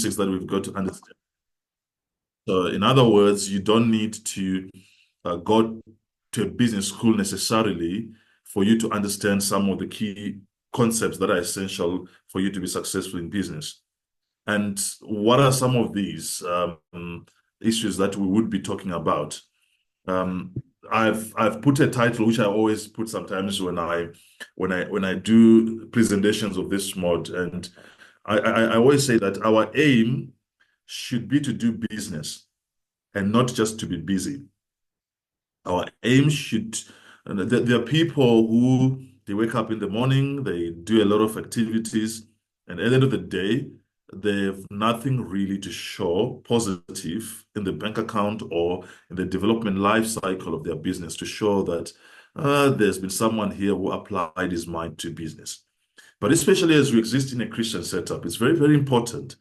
basics that we've got to understand. So in other words, you don't need to go to a business school necessarily for you to understand some of the key concepts that are essential for you to be successful in business. And what are some of these issues that we would be talking about? Um, I've put a title which I always put sometimes when I do presentations of this mod, and I always say that our aim should be to do business and not just to be busy. Our aim should, there are people who they wake up in the morning, they do a lot of activities, and at the end of the day, they have nothing really to show positive in the bank account or in the development life cycle of their business to show that there's been someone here who applied his mind to business. But especially as we exist in a Christian setup, it's very, very important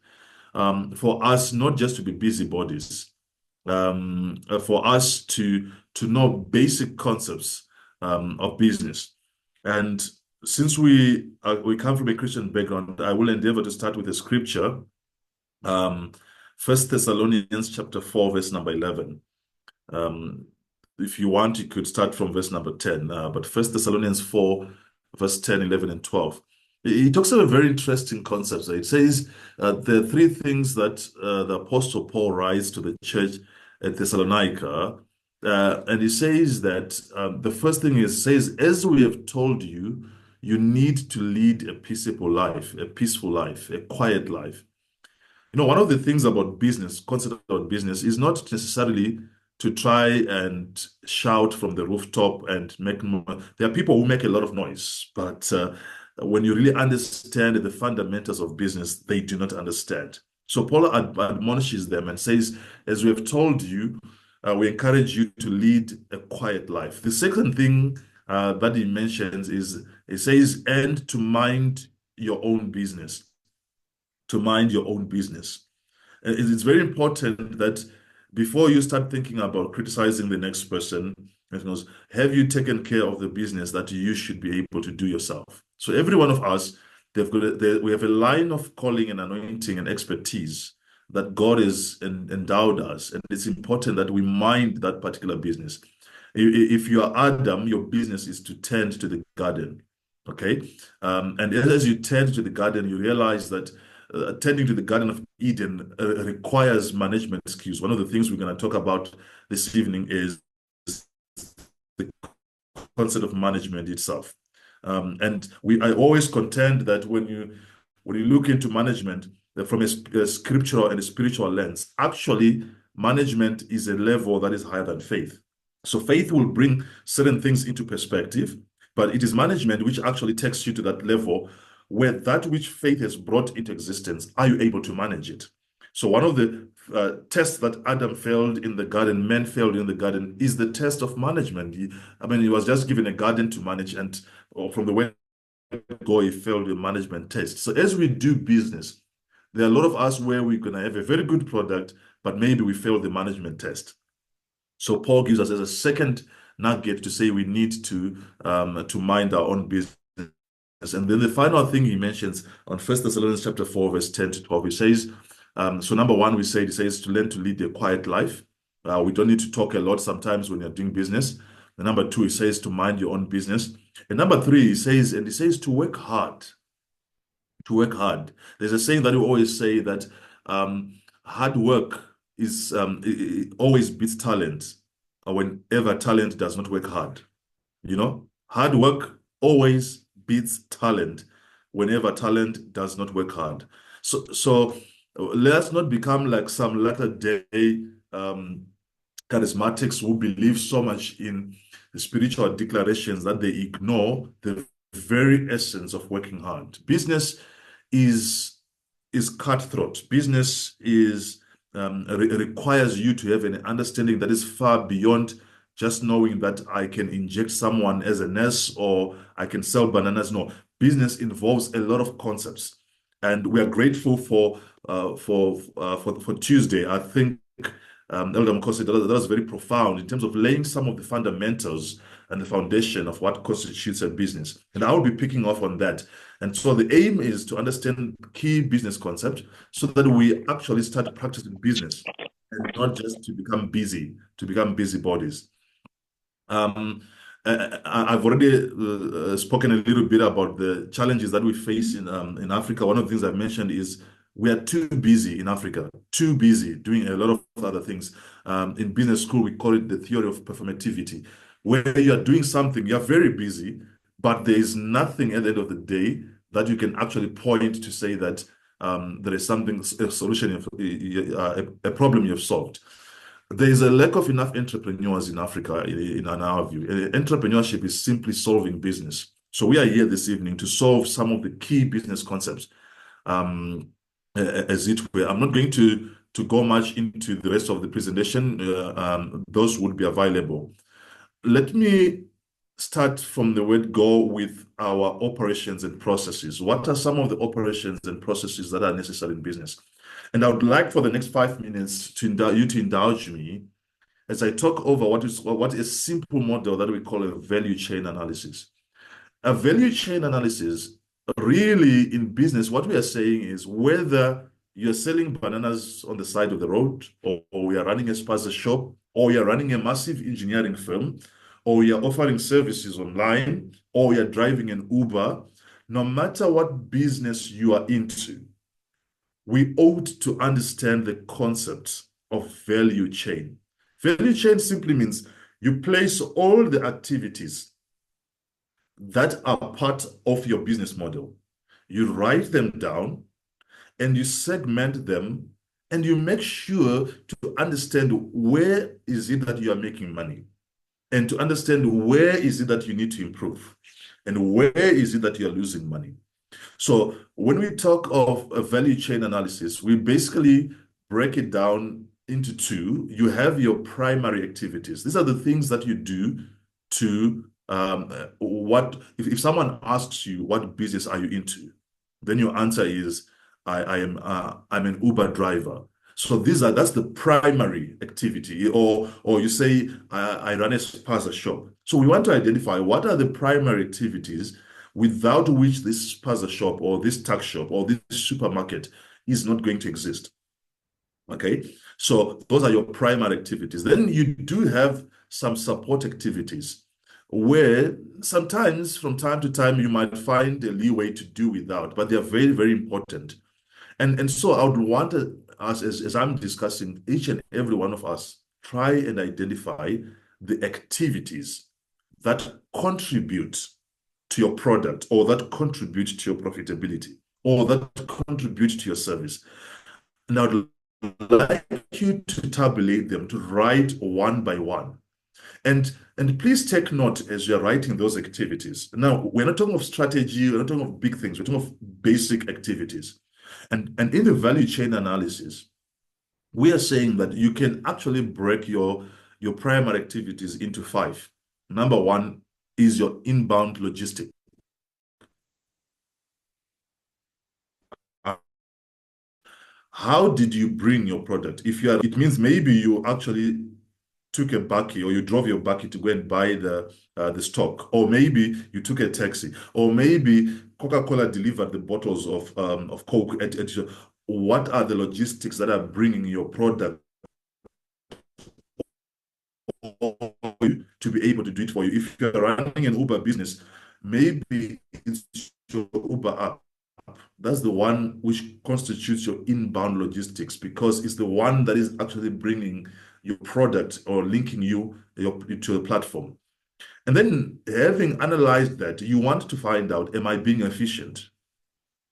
for us not just to be busybodies, for us to know basic concepts of business. And since we come from a Christian background, I will endeavor to start with a scripture, 1 Thessalonians chapter 4, verse number 11. If you want, you could start from verse number 10, but 1 Thessalonians 4, verse 10, 11, and 12. He talks about very interesting concepts. It says there are three things that the Apostle Paul writes to the church at Thessalonica. And he says that the first thing is, says, as we have told you, you need to lead a peaceable life, a peaceful life, a quiet life. You know, one of the things about business, concept about business, is not necessarily to try and shout from the rooftop and make noise. There are people who make a lot of noise, but when you really understand the fundamentals of business, they do not understand. So Paul admonishes them and says, as we have told you, we encourage you to lead a quiet life. The second thing that he mentions is, he says, and to mind your own business. To mind your own business. And it's very important that before you start thinking about criticizing the next person, have you taken care of the business that you should be able to do yourself? So every one of us, we have a line of calling and anointing and expertise that God has endowed us. And it's important that we mind that particular business. If you are Adam, your business is to tend to the garden. Okay? And as you tend to the garden, you realize that tending to the Garden of Eden requires management skills. One of the things we're going to talk about this evening is the concept of management itself. And I always contend that when you look into management from a scriptural and a spiritual lens, actually management is a level that is higher than faith. So faith will bring certain things into perspective, but it is management which actually takes you to that level where that which faith has brought into existence, are you able to manage it? So one of the tests that Adam failed in the garden, men failed in the garden, is the test of management. He was just given a garden to manage, and from the way go, he failed the management test. So as we do business, there are a lot of us where we're going to have a very good product, but maybe we failed the management test. So Paul gives us as a second nugget to say we need to mind our own business. And then the final thing he mentions on 1 Thessalonians chapter 4, verse 10 to 12, he says, so number one, he says to learn to lead a quiet life. We don't need to talk a lot sometimes when you're doing business. And number two, he says to mind your own business. And number three, he says to work hard. To work hard. There's a saying that we always say that hard work is it always beats talent whenever talent does not work hard. You know, hard work always beats talent whenever talent does not work hard. So let's not become like some latter-day charismatics who believe so much in the spiritual declarations that they ignore the very essence of working hard. Business is cutthroat. Business requires you to have an understanding that is far beyond just knowing that I can inject someone as a nurse or I can sell bananas. No, business involves a lot of concepts, and we are grateful for Tuesday. I think Elder Mkosi, that was very profound in terms of laying some of the fundamentals and the foundation of what constitutes a business. And I will be picking off on that. And so the aim is to understand key business concepts so that we actually start practicing business and not just to become busybodies. Um, I've already spoken a little bit about the challenges that we face in Africa. One of the things I've mentioned is we are too busy in Africa, too busy doing a lot of other things. In business school, we call it the theory of performativity, where you are doing something, you're very busy, but there is nothing at the end of the day that you can actually point to say that there is something, a solution, a problem you've solved. There is a lack of enough entrepreneurs in Africa, in our view. Entrepreneurship is simply solving business. So we are here this evening to solve some of the key business concepts, as it were. I'm not going to go much into the rest of the presentation. Those would be available. Let me start from the word go with our operations and processes. What are some of the operations and processes that are necessary in business? And I would like for the next 5 minutes to indulge me as I talk over what is a simple model that we call a value chain analysis. A value chain analysis, really in business, what we are saying is whether you're selling bananas on the side of the road, or we are running a spaza shop, or you're running a massive engineering firm, or you're offering services online, or you're driving an Uber, no matter what business you are into, we ought to understand the concept of value chain. Value chain simply means you place all the activities that are part of your business model. You write them down and you segment them and you make sure to understand where is it that you are making money and to understand where is it that you need to improve and where is it that you are losing money. So when we talk of a value chain analysis, we basically break it down into two. You have your primary activities. These are the things that you do to if someone asks you what business are you into, then your answer is I'm an Uber driver. So that's the primary activity, or you say I run a spaza shop. So we want to identify what are the primary activities without which this spaza shop or this tuck shop or this supermarket is not going to exist. Okay, so those are your primary activities. Then you do have some support activities where sometimes from time to time you might find a leeway to do without, but they are very, very important. And so I would want us, as I'm discussing, each and every one of us, try and identify the activities that contribute to your product or that contribute to your profitability or that contribute to your service. Now, I'd like you to tabulate them, to write one by one. And please take note as you're writing those activities. Now, we're not talking of strategy, we're not talking of big things, we're talking of basic activities. And in the value chain analysis, we are saying that you can actually break your primary activities into 5. Number 1 is your inbound logistic. How did you bring your product? It means maybe you actually took a bakkie or you drove your bakkie to go and buy the stock, or maybe you took a taxi, or maybe Coca-Cola delivered the bottles of Coke at your. What are the logistics that are bringing your product to be able to do it for you? If you're running an Uber business, maybe it's your Uber app. That's the one which constitutes your inbound logistics, because it's the one that is actually bringing your product or linking you to the platform. And then, having analyzed that, you want to find out, am I being efficient?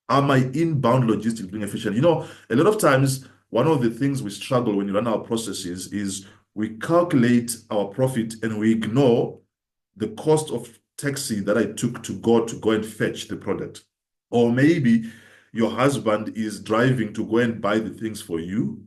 Are my inbound logistics being efficient? You know, a lot of times, one of the things we struggle when we run our processes is we calculate our profit and we ignore the cost of taxi that I took to go and fetch the product. Or maybe your husband is driving to go and buy the things for you.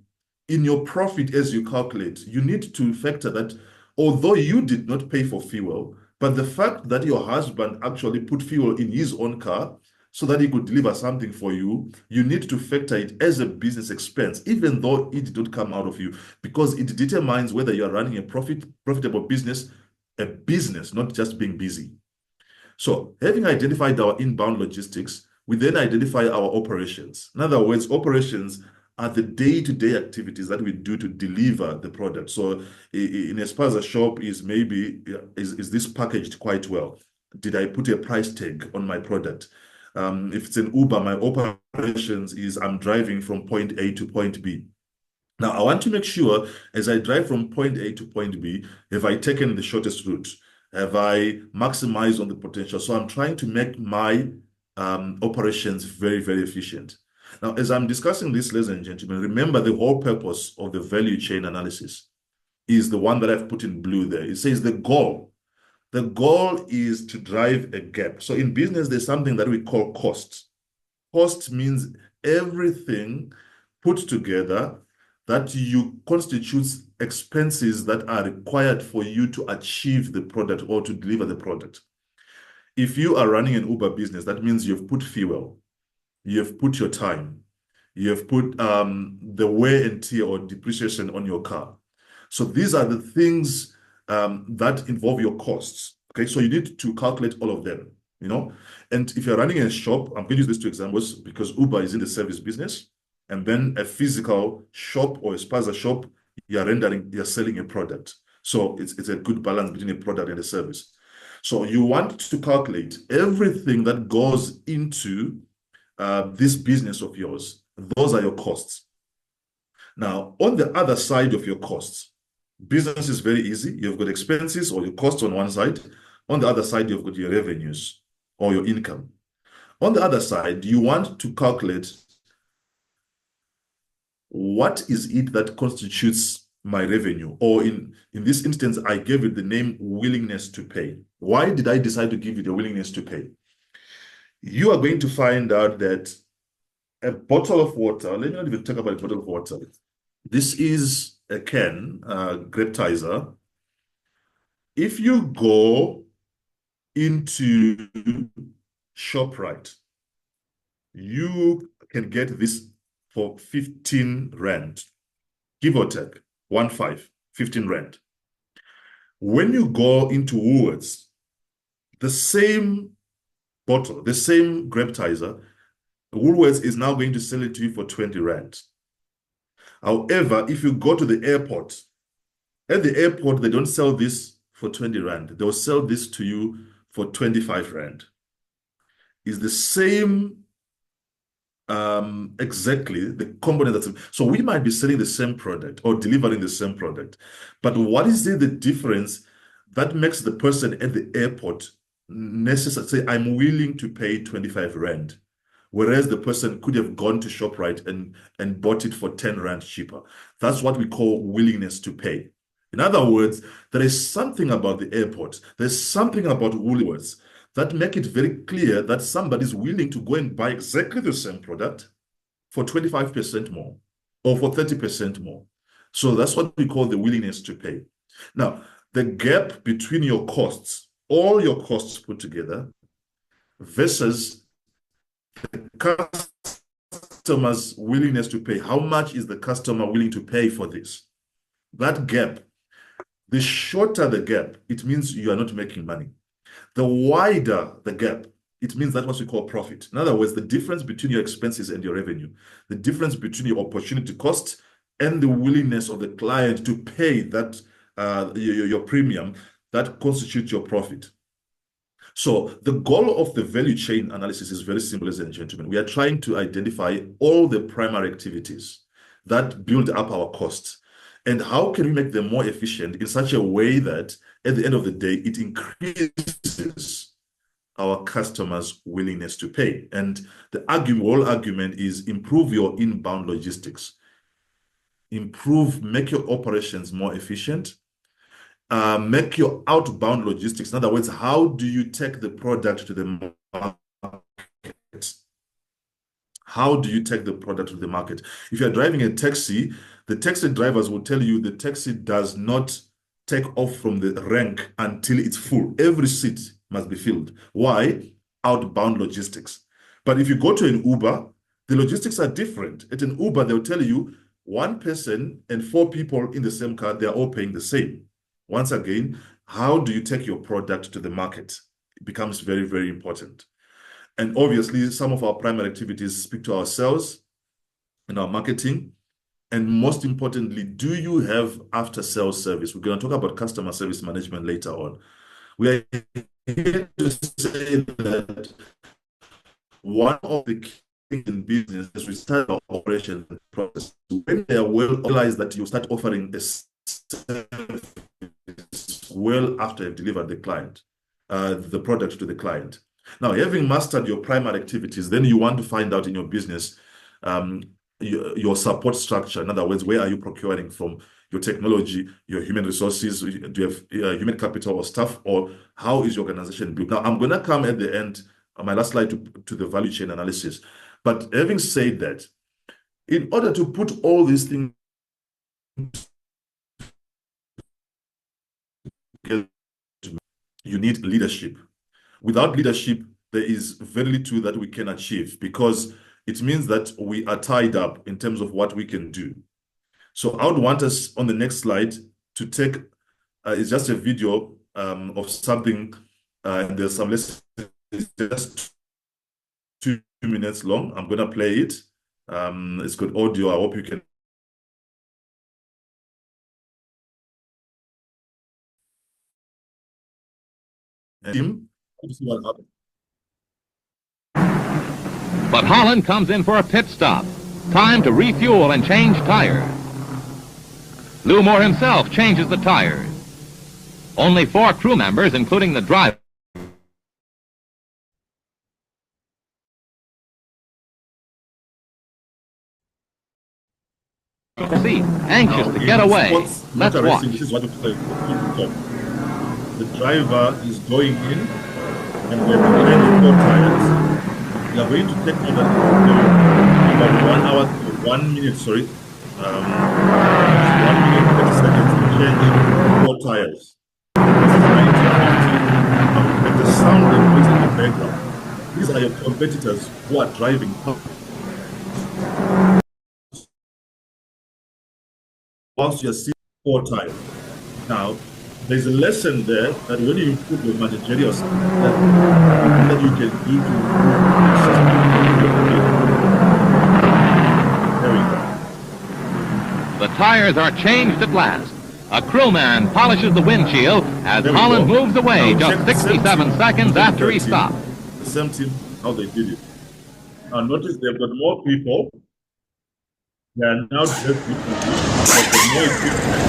In your profit, as you calculate, you need to factor that although you did not pay for fuel, but the fact that your husband actually put fuel in his own car so that he could deliver something for you, you need to factor it as a business expense, even though it did not come out of you, because it determines whether you are running a profitable business, not just being busy. So having identified our inbound logistics, we then identify our operations. In other words, operations are the day-to-day activities that we do to deliver the product. So in a spaza shop is maybe, is this packaged quite well? Did I put a price tag on my product? If it's an Uber, my operations is I'm driving from point A to point B. Now, I want to make sure as I drive from point A to point B, have I taken the shortest route? Have I maximized on the potential? So I'm trying to make my operations very, very efficient. Now, as I'm discussing this, ladies and gentlemen, remember the whole purpose of the value chain analysis is the one that I've put in blue there. It says the goal. The goal is to drive a gap. So in business, there's something that we call cost. Cost means everything put together that you constitutes expenses that are required for you to achieve the product or to deliver the product. If you are running an Uber business, that means you've put fuel, you've put your time, you've put the wear and tear or depreciation on your car. So these are the things that involve your costs. Okay, so you need to calculate all of them, you know. And if you're running a shop, I'm going to use these two examples because Uber is in the service business, and then a physical shop or a spaza shop, you're selling a product. So it's a good balance between a product and a service. So you want to calculate everything that goes into this business of yours. Those are your costs. Now, on the other side of your costs, business is very easy. You've got expenses or your costs on one side. On the other side, you've got your revenues or your income. On the other side, you want to calculate what is it that constitutes my revenue? Or in this instance, I gave it the name willingness to pay. Why did I decide to give it a willingness to pay? You are going to find out that a bottle of water, let me not even talk about a bottle of water. This is a can, grape tizer. If you go into ShopRite, you can get this for 15 Rand, give or take, 15 Rand. When you go into Woolworths, the same bottle, the same grape tizer, Woolworths is now going to sell it to you for 20 Rand. However, if you go to the airport, at the airport, they don't sell this for 20 Rand. They'll sell this to you for 25 Rand. It's the same, exactly the component that's, so we might be selling the same product or delivering the same product, but what is the difference that makes the person at the airport necessary say, I'm willing to pay 25 Rand, whereas the person could have gone to ShopRite and bought it for 10 Rand cheaper? That's what we call willingness to pay. In other words, there is something about the airport, there's something about Woolworths that make it very clear that somebody is willing to go and buy exactly the same product for 25% more or for 30% more. So that's what we call the willingness to pay. Now, the gap between your costs, all your costs put together, versus the customer's willingness to pay. How much is the customer willing to pay for this? That gap, the shorter the gap, it means you are not making money. The wider the gap, it means that's what we call profit. In other words, the difference between your expenses and your revenue, the difference between your opportunity cost and the willingness of the client to pay that your premium, that constitutes your profit. So the goal of the value chain analysis is very simple, ladies and gentlemen. We are trying to identify all the primary activities that build up our costs and how can we make them more efficient in such a way that at the end of the day, it increases our customers' willingness to pay. And the whole argument is improve your inbound logistics. Make your operations more efficient. Make your outbound logistics. In other words, how do you take the product to the market? How do you take the product to the market? If you're driving a taxi, the taxi drivers will tell you the taxi does not take off from the rank until it's full. Every seat must be filled. Why? Outbound logistics. But if you go to an Uber, the logistics are different. At an Uber, they'll tell you one person and 4 people in the same car, they're all paying the same. Once again, how do you take your product to the market? It becomes very, very important. And obviously, some of our primary activities speak to our sales and our marketing. And most importantly, do you have after-sales service? We're going to talk about customer service management later on. We are here to say that one of the key things in business is we start our operation process. When they are well realized that you start offering a service well after you've delivered the product to the client. Now, having mastered your primary activities, then you want to find out in your business your support structure. In other words, where are you procuring from your technology, your human resources? Do you have human capital or staff, or how is your organization built? Now, I'm going to come at the end, my last slide, to the value chain analysis. But having said that, in order to put all these things together, you need leadership. Without leadership, there is very little that we can achieve, because it means that we are tied up in terms of what we can do. So I would want us on the next slide to take, it's just a video of something, and there's some lessons, it's just 2 minutes long. I'm going to play it. It's good audio. I hope you can. And what happened. But Holland comes in for a pit stop. Time to refuel and change tires. Lou Moore himself changes the tires. Only 4 crew members, including the driver, seat, anxious to get away. Let's watch. This is what we play. The driver is going in, and we're behind the 4 tires. We are going to take about 1 hour, 1 minute, sorry. 1 minute, 30 seconds to change 4 tires. And the sound that plays in the background, these are your competitors who are driving. Whilst you're seeing 4 tires. Now, there's a lesson there that when you put your managerial skill that you can do to there we go. The tires are changed at last. A crewman polishes the windshield as Holland moves away just 67 seconds after he stopped. The same team, how they did it. Now notice they've got more people. They are now just differently, but the more equipment.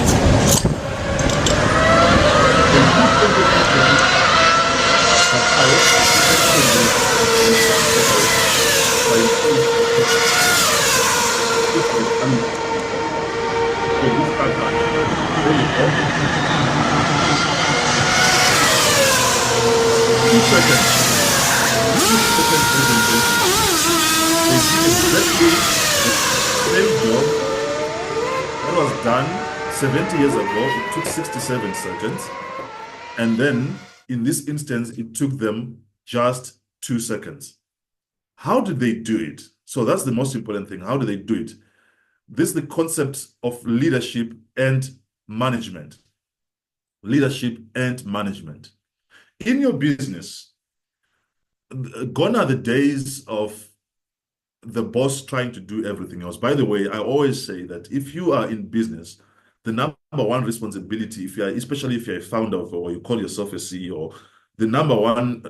That was done 70 years ago. It took 67 seconds. And then in this instance, it took them just 2 seconds. How did they do it? So that's the most important thing. How do they do it? This is the concept of leadership and management. Leadership and management. In your business, gone are the days of the boss trying to do everything else. By the way, I always say that if you are in business, the number one responsibility, especially if you're a founder or you call yourself a CEO, the number one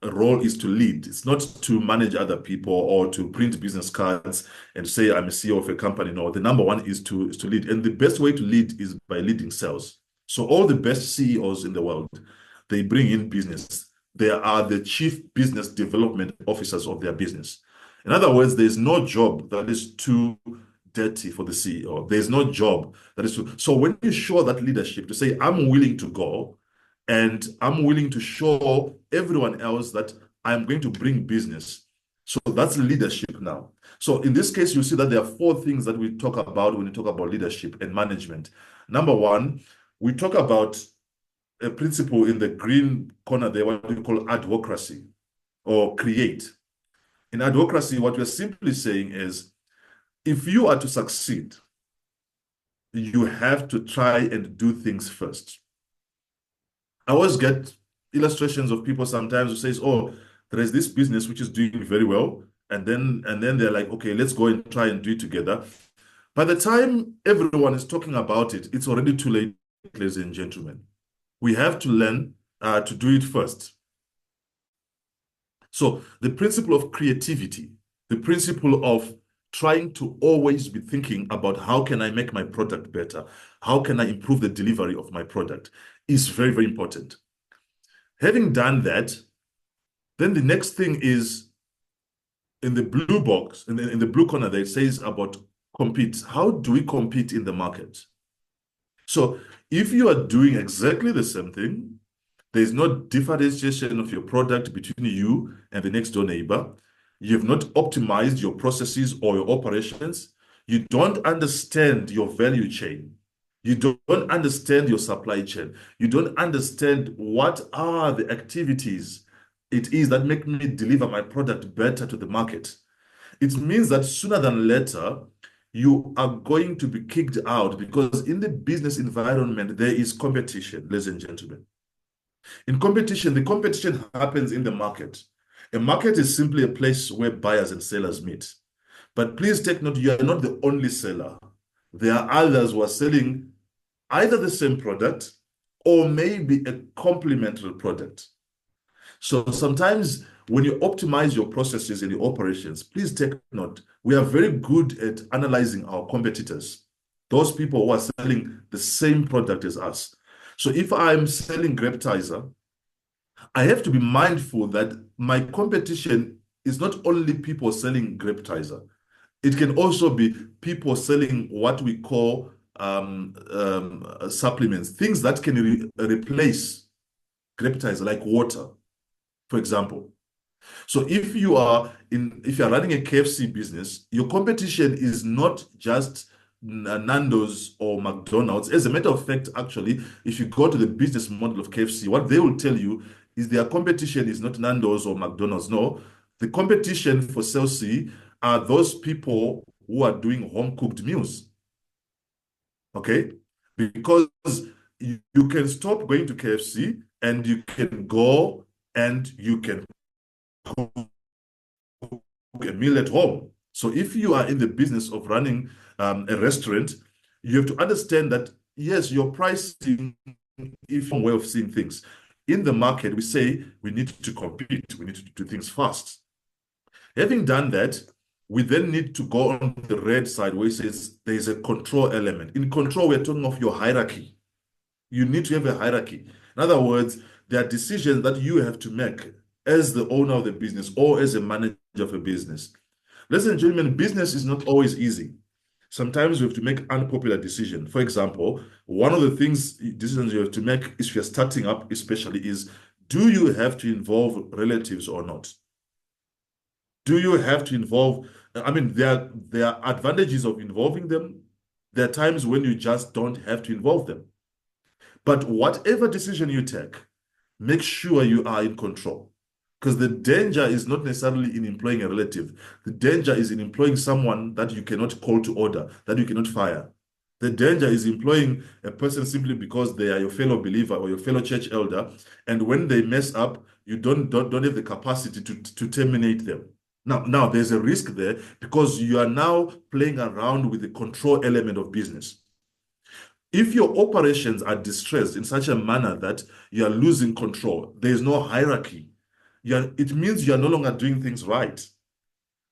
role is to lead. It's not to manage other people or to print business cards and say, I'm a CEO of a company. No, the number one is to lead. And the best way to lead is by leading sales. So all the best CEOs in the world, they bring in business. They are the chief business development officers of their business. In other words, there's no job that is too dirty for the CEO. There's no job that is too. So when you show that leadership to say, I'm willing to go and I'm willing to show everyone else that I'm going to bring business. So that's leadership now. So in this case, you see that there are 4 things that we talk about when we talk about leadership and management. Number 1, we talk about a principle in the green corner there, what we call advocacy or create. In advocacy, what we're simply saying is, if you are to succeed, you have to try and do things first. I always get illustrations of people sometimes who says, oh, there is this business which is doing very well, and then they're like, okay, let's go and try and do it together. By the time everyone is talking about it, it's already too late, ladies and gentlemen. We have to learn to do it first. So the principle of creativity, the principle of trying to always be thinking about how can I make my product better? How can I improve the delivery of my product is very, very important. Having done that, then the next thing is in the blue box, in the blue corner there, it says about compete. How do we compete in the market? So if you are doing exactly the same thing, there's no differentiation of your product between you and the next door neighbor. You have not optimized your processes or your operations. You don't understand your value chain. You don't understand your supply chain. You don't understand what are the activities it is that make me deliver my product better to the market. It means that sooner than later, you are going to be kicked out because in the business environment, there is competition, ladies and gentlemen. In competition, the competition happens in the market. A market is simply a place where buyers and sellers meet. But please take note, you are not the only seller. There are others who are selling either the same product or maybe a complementary product. So sometimes when you optimize your processes and your operations, please take note, we are very good at analyzing our competitors, those people who are selling the same product as us. So if I'm selling Grapetizer, I have to be mindful that my competition is not only people selling Grapetizer. It can also be people selling what we call supplements, things that can replace Grapetizer, like water, for example. So if you are running a KFC business, your competition is not just Nando's or McDonald's. As a matter of fact, actually, if you go to the business model of KFC, what they will tell you is their competition is not Nando's or McDonald's. No, the competition for Chelsea are those people who are doing home-cooked meals. Okay? Because you can stop going to KFC and you can go and you can cook a meal at home. So if you are in the business of running a restaurant, you have to understand that, yes, your pricing is one way of seeing things. In the market, we say we need to compete. We need to do things fast. Having done that, we then need to go on the red side where it says there is a control element. In control, we're talking of your hierarchy. You need to have a hierarchy. In other words, there are decisions that you have to make as the owner of the business or as a manager of a business. Ladies and gentlemen, business is not always easy. Sometimes you have to make unpopular decisions. For example, one of the decisions you have to make if you're starting up especially is, do you have to involve relatives or not? Do you have to involve, I mean, there are advantages of involving them. There are times when you just don't have to involve them. But whatever decision you take, make sure you are in control. Because the danger is not necessarily in employing a relative. The danger is in employing someone that you cannot call to order, that you cannot fire. The danger is employing a person simply because they are your fellow believer or your fellow church elder, and when they mess up, you don't have the capacity to terminate them. Now there's a risk there because you are now playing around with the control element of business. If your operations are distressed in such a manner that you are losing control, there is no hierarchy. It means you are no longer doing things right.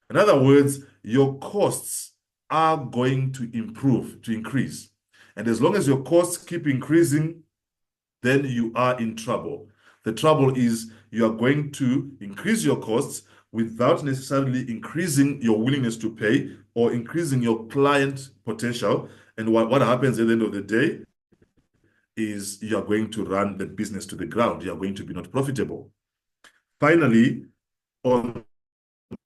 In other words, your costs are going to increase. And as long as your costs keep increasing, then you are in trouble. The trouble is you are going to increase your costs without necessarily increasing your willingness to pay or increasing your client potential. And what happens at the end of the day is you are going to run the business to the ground. You are going to be not profitable. Finally, on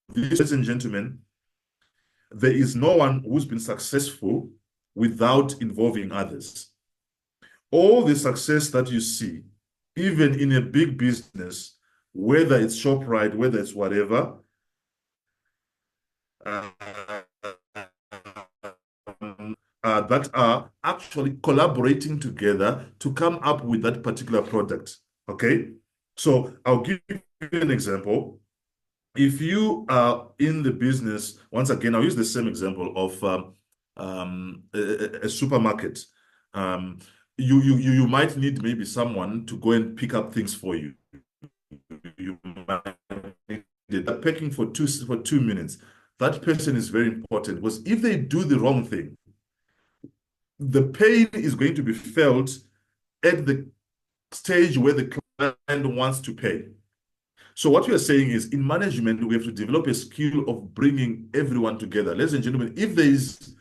this, ladies and gentlemen, there is no one who's been successful without involving others. All the success that you see, even in a big business, whether it's ShopRite, whether it's whatever, that are actually collaborating together to come up with that particular product. Okay? So I'll give you an example. if you are in the business, once again, I'll use the same example of a supermarket. Um, you might need maybe someone to go and pick up things for you. You might need that packing for 2 minutes. That person is very important because if they do the wrong thing, the pain is going to be felt at the stage where the client wants to pay. So what we are saying is, in management, we have to develop a skill of bringing everyone together. Ladies and gentlemen, if there is,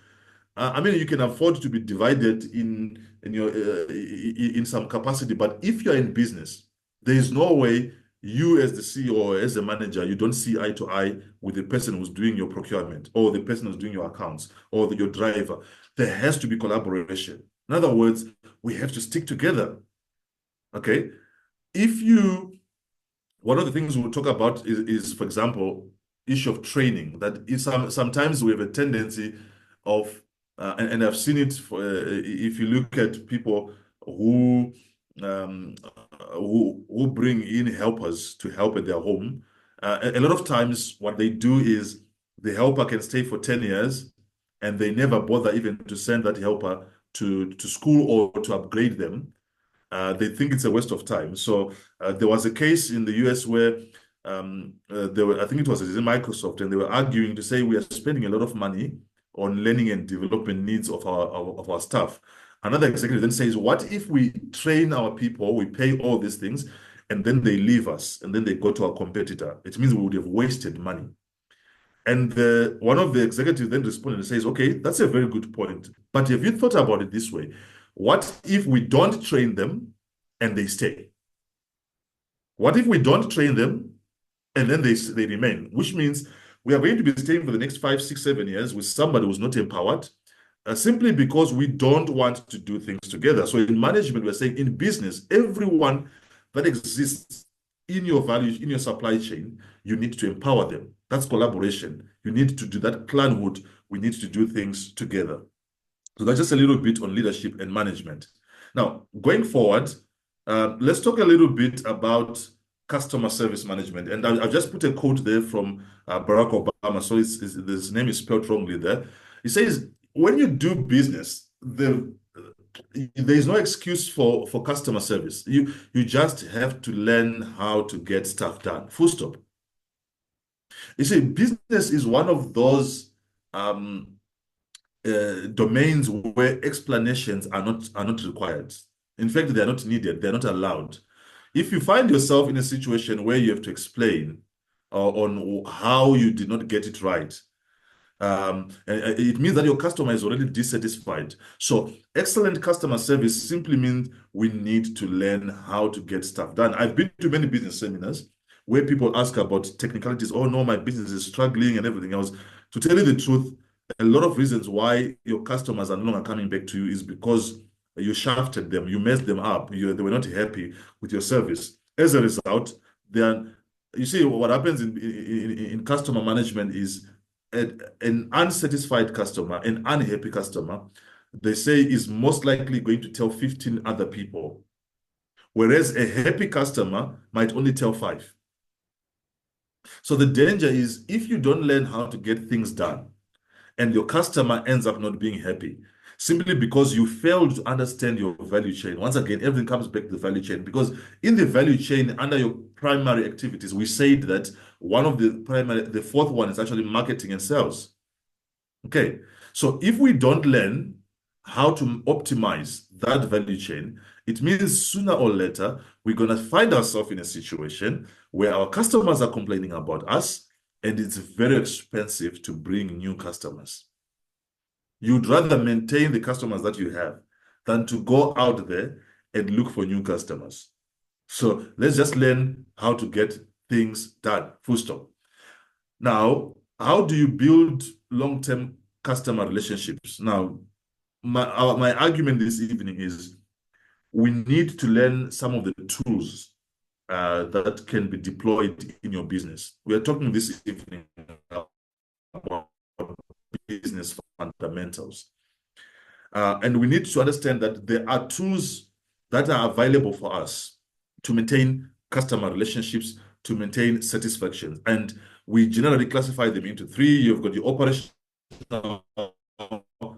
I mean, you can afford to be divided in your in some capacity, but if you're in business, there is no way you as the CEO or as a manager, you don't see eye to eye with the person who's doing your procurement or the person who's doing your accounts or your driver. There has to be collaboration. In other words, we have to stick together. Okay? If you One of the things we'll talk about is, for example, issue of training. That is sometimes we have a tendency of, and I've seen it if you look at people who who bring in helpers to help at their home. A lot of times, what they do is the helper can stay for 10 years, and they never bother even to send that helper to school or to upgrade them. They think it's a waste of time. So there was a case in the US where I think it was in Microsoft, and they were arguing to say we are spending a lot of money on learning and development needs of our staff. Another executive then says, what if we train our people, we pay all these things, and then they leave us, and then they go to our competitor? It means we would have wasted money. And one of the executives then responded and says, okay, that's a very good point. But have you thought about it this way? What if we don't train them and they stay? What if we don't train them and then they remain? Which means we are going to be staying for the next 5, 6, 7 years with somebody who's not empowered, simply because we don't want to do things together. So in management, we're saying in business, everyone that exists in your value, in your supply chain, you need to empower them. That's collaboration. You need to do that clanhood. We need to do things together. So that's just a little bit on leadership and management. Now, going forward, let's talk a little bit about customer service management. And I've just put a quote there from Barack Obama. So his name is spelled wrongly there. He says, when you do business, there is no excuse for customer service. You just have to learn how to get stuff done. Full stop. You see, business is one of those domains where explanations are not required. In fact, they are not needed. They're not allowed. If you find yourself in a situation where you have to explain on how you did not get it right, it means that your customer is already dissatisfied. So excellent customer service simply means we need to learn how to get stuff done. I've been to many business seminars where people ask about technicalities. Oh no, my business is struggling and everything else. To tell you the truth, a lot of reasons why your customers are no longer coming back to you is because you shafted them, you messed them up, they were not happy with your service. As a result, you see what happens in customer management is an unsatisfied customer, an unhappy customer, they say is most likely going to tell 15 other people, whereas a happy customer might only tell 5. So the danger is if you don't learn how to get things done and your customer ends up not being happy, simply because you failed to understand your value chain. Once again, everything comes back to the value chain, because in the value chain, under your primary activities, we said that the fourth one is actually marketing and sales. Okay, so if we don't learn how to optimize that value chain, it means sooner or later, we're going to find ourselves in a situation where our customers are complaining about us, and it's very expensive to bring new customers. You'd rather maintain the customers that you have than to go out there and look for new customers. So let's just learn how to get things done, full stop. Now, how do you build long-term customer relationships? Now, my argument this evening is we need to learn some of the tools that can be deployed in your business. We are talking this evening about business fundamentals. And we need to understand that there are tools that are available for us to maintain customer relationships, to maintain satisfaction. And We generally classify them into three. You've got your operational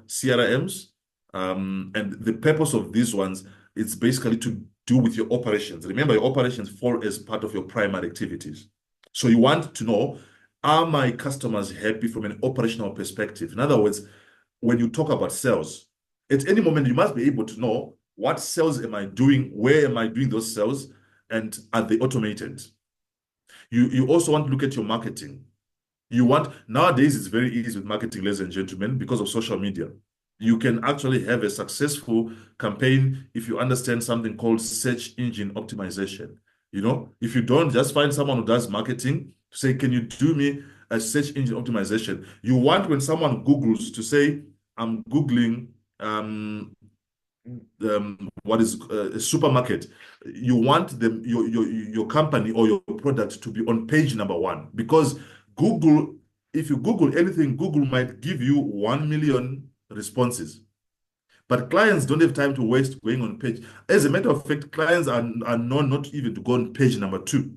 CRMs, and the purpose of these ones is basically to do with your operations. Remember, your operations fall as part of your primary activities. So you want to know, are my customers happy from an operational perspective? In other words, when you talk about sales, at any moment, you must be able to know what sales am I doing, where am I doing those sales, and are they automated? You also want to look at your marketing. Nowadays, it's very easy with marketing, ladies and gentlemen, because of social media. You can actually have a successful campaign if you understand something called search engine optimization. If you don't, just find someone who does marketing to say, can you do me a search engine optimization? You want when someone Googles to say, I'm Googling what is a supermarket. You want your company or your product to be on page number one, because Google, if you Google anything, Google might give you 1 million responses. But clients don't have time to waste going on page. As a matter of fact, clients are known not even to go on page number 2.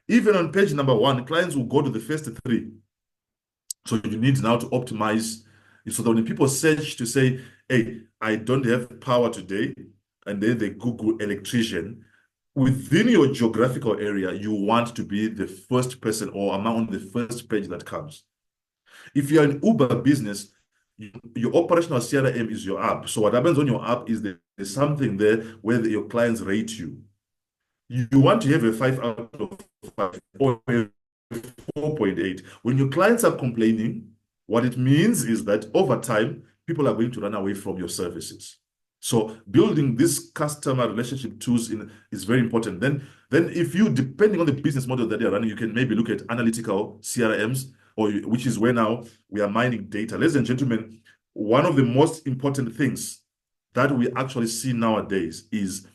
Even on page number 1, clients will go to the first 3. So you need now to optimize so that when people search to say, hey, I don't have power today, and then they Google electrician, within your geographical area, you want to be the first person or among the first page that comes. If you're an Uber business, your operational CRM is your app. So what happens on your app is there's something there where your clients rate you. You want to have a 5 out of 5 or a 4.8. When your clients are complaining, what it means is that over time, people are going to run away from your services. So building this customer relationship tools is very important. Then if you, depending on the business model that they're running, you can maybe look at analytical CRMs, which is where now we are mining data. Ladies and gentlemen, one of the most important things that we actually see nowadays is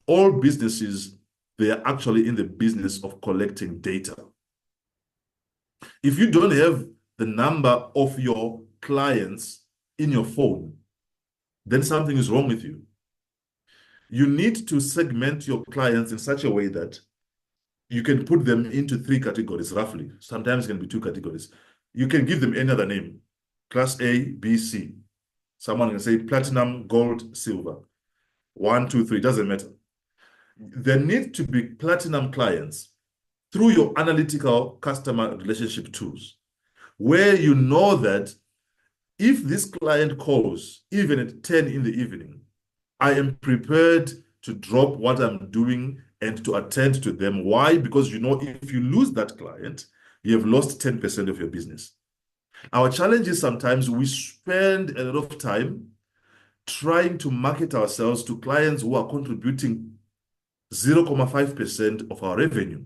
all businesses, they are actually in the business of collecting data. If you don't have the number of your clients in your phone, then something is wrong with you. You need to segment your clients in such a way that you can put them into 3 categories, roughly. Sometimes it can be 2 categories. You can give them any other name, class A, B, C. Someone can say platinum, gold, silver. 1, 2, 3, doesn't matter. There need to be platinum clients through your analytical customer relationship tools, where you know that if this client calls, even at 10 in the evening, I am prepared to drop what I'm doing and to attend to them. Why? Because you know, if you lose that client, you have lost 10% of your business. Our challenge is sometimes we spend a lot of time trying to market ourselves to clients who are contributing 0.5% of our revenue.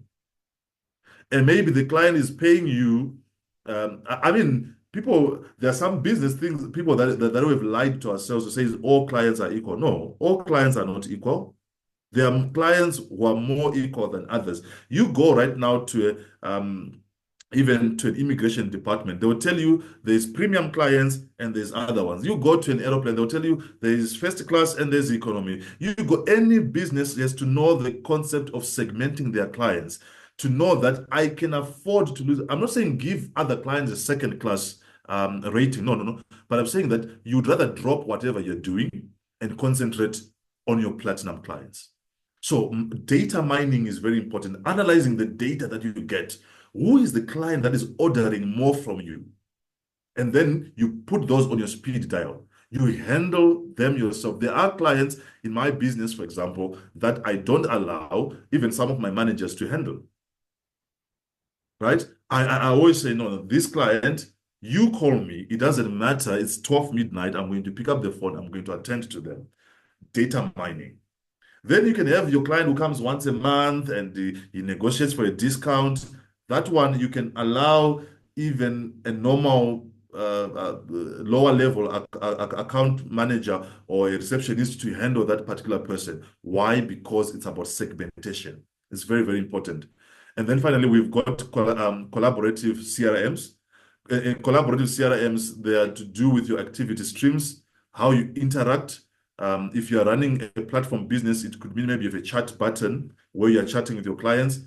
And maybe the client is paying you, there are some business things, people that we've lied to ourselves to say all clients are equal. No, all clients are not equal. There are clients who are more equal than others. You go right now to even to an immigration department, they will tell you there's premium clients and there's other ones. You go to an airplane, they'll tell you there's first class and there's economy. Any business has to know the concept of segmenting their clients, to know that I can afford to lose. I'm not saying give other clients a second class rating. No. But I'm saying that you'd rather drop whatever you're doing and concentrate on your platinum clients. So data mining is very important. Analyzing the data that you get. Who is the client that is ordering more from you? And then you put those on your speed dial. You handle them yourself. There are clients in my business, for example, that I don't allow even some of my managers to handle. Right? I always say, no, this client, you call me, it doesn't matter, it's 12 midnight, I'm going to pick up the phone, I'm going to attend to them. Data mining. Then you can have your client who comes once a month and he negotiates for a discount. That one, you can allow even a normal lower level account manager or a receptionist to handle that particular person. Why? Because it's about segmentation. It's very, very important. And then finally, we've got collaborative CRMs. In collaborative CRMs, they are to do with your activity streams, how you interact. If you are running a platform business, it could mean maybe you have a chat button where you're chatting with your clients.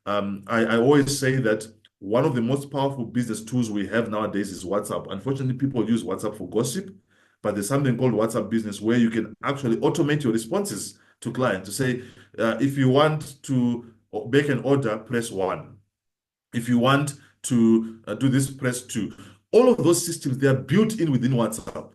I always say that one of the most powerful business tools we have nowadays is WhatsApp. Unfortunately, people use WhatsApp for gossip, but there's something called WhatsApp Business where you can actually automate your responses to clients to say, if you want to make an order, press 1. If you want to do this, press 2. All of those systems, they are built in within WhatsApp.